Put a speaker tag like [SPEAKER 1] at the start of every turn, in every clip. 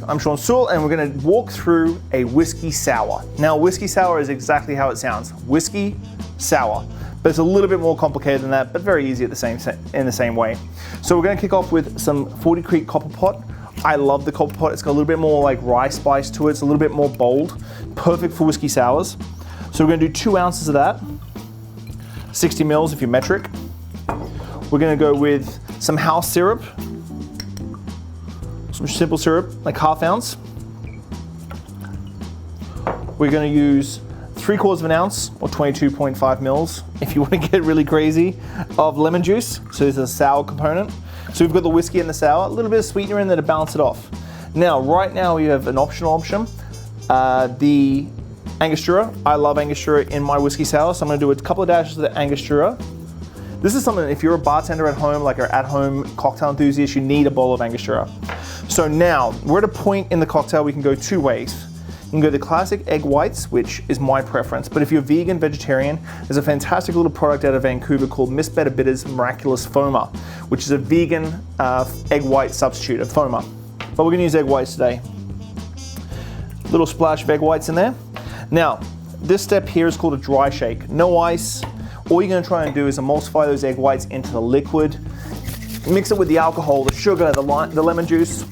[SPEAKER 1] I'm Sean Sewell, and we're going to walk through a whiskey sour. Now, whiskey sour is exactly how it sounds, whiskey sour, but it's a little bit more complicated than that, but very easy in the same way. So we're going to kick off with some 40 Creek Copper Pot. I love the Copper Pot. It's got a little bit more like rye spice to it. It's a little bit more bold, perfect for whiskey sours. So we're going to do 2 ounces of that, 60 mils if you're metric. We're going to go with some house syrup, some simple syrup, like 1/2 ounce. We're going to use 3/4 of an ounce, or 22.5 mils, if you want to get really crazy, of lemon juice. So there's a sour component. So we've got the whiskey and the sour, a little bit of sweetener in there to balance it off. Now, right now we have an optional option, the Angostura. I love Angostura in my whiskey sour, so I'm going to do a couple of dashes of the Angostura. This is something, if you're a bartender at home, like an at-home cocktail enthusiast, you need a bowl of Angostura. So now, we're at a point in the cocktail we can go 2 ways. You can go the classic egg whites, which is my preference, but if you're vegan, vegetarian, there's a fantastic little product out of Vancouver called Miss Better Bitters Miraculous Foamer, which is a vegan egg white substitute of foamer. But we're gonna use egg whites today. Little splash of egg whites in there. Now, this step here is called a dry shake. No ice. All you're gonna try and do is emulsify those egg whites into the liquid. Mix it with the alcohol, the sugar, the lemon juice.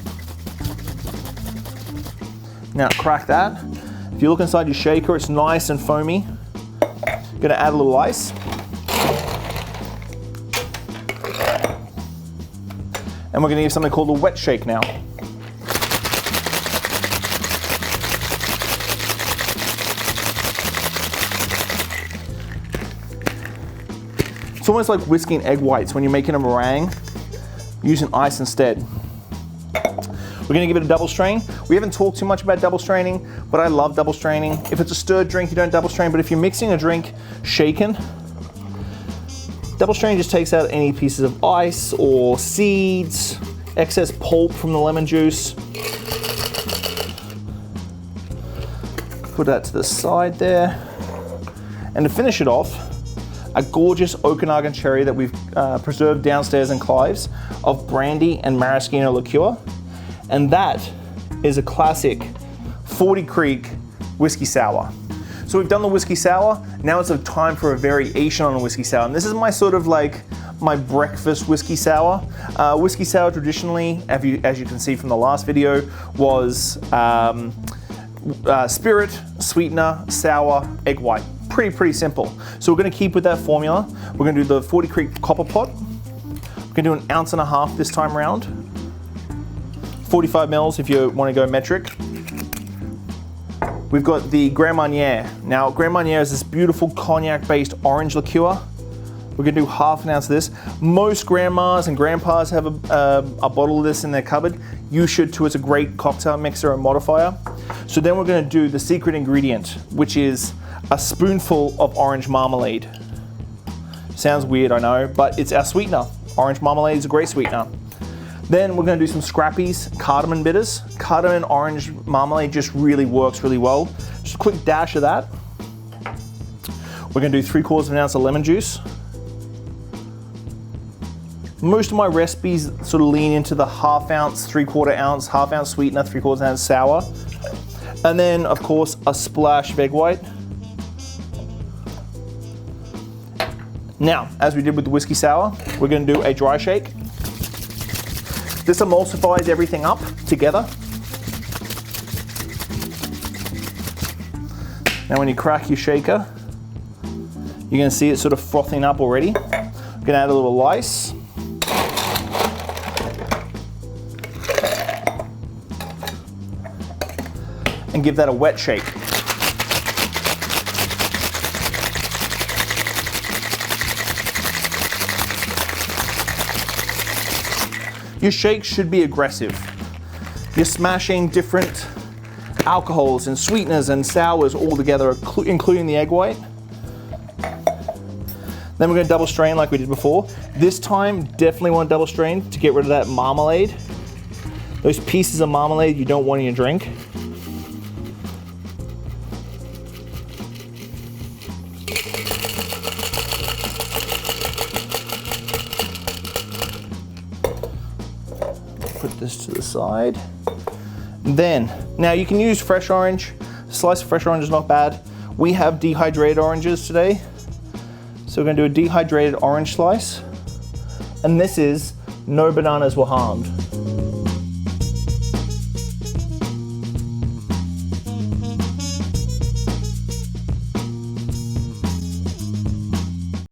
[SPEAKER 1] Now crack that. If you look inside your shaker, it's nice and foamy. Gonna add a little ice. And we're gonna use something called a wet shake now. It's almost like whiskey and egg whites when you're making a meringue, using ice instead. We're gonna give it a double strain. We haven't talked too much about double straining, but I love double straining. If it's a stirred drink, you don't double strain, but if you're mixing a drink shaken, double strain just takes out any pieces of ice or seeds, excess pulp from the lemon juice. Put that to the side there. And to finish it off, a gorgeous Okanagan cherry that we've preserved downstairs in Clive's of brandy and maraschino liqueur. And that is a classic 40 Creek whiskey sour. So we've done the whiskey sour. Now it's a time for a variation on a whiskey sour. And this is my sort of like my breakfast whiskey sour. Whiskey sour traditionally, as you can see from the last video, was spirit, sweetener, sour, egg white. Pretty simple. So we're gonna keep with that formula. We're gonna do the 40 Creek Copper Pot. We're gonna do 1.5 ounces this time around. 45 mils if you want to go metric. We've got the Grand Marnier. Now, Grand Marnier is this beautiful cognac-based orange liqueur. We're gonna do 1/2 ounce of this. Most grandmas and grandpas have a bottle of this in their cupboard. You should too. It's a great cocktail mixer and modifier. So then we're gonna do the secret ingredient, which is a spoonful of orange marmalade. Sounds weird, I know, but it's our sweetener. Orange marmalade is a great sweetener. Then we're gonna do some Scrappy's cardamom bitters. Cardamom and orange marmalade just really works really well. Just a quick dash of that. We're gonna do 3/4 of an ounce of lemon juice. Most of my recipes sort of lean into the 1/2 ounce, 3/4 ounce, 1/2 ounce sweetener, 3/4 ounce sour. And then of course a splash of egg white. Now, as we did with the whiskey sour, we're gonna do a dry shake. This emulsifies everything up together. Now when you crack your shaker, you're gonna see it sort of frothing up already. I'm gonna add a little ice. And give that a wet shake. Your shake should be aggressive. You're smashing different alcohols and sweeteners and sours all together, including the egg white. Then we're gonna double strain like we did before. This time, definitely want to double strain to get rid of that marmalade. Those pieces of marmalade you don't want in your drink. Put this to the side. Then, now you can use fresh orange. A slice of fresh orange is not bad. We have dehydrated oranges today. So we're gonna do a dehydrated orange slice. And this is no bananas were harmed.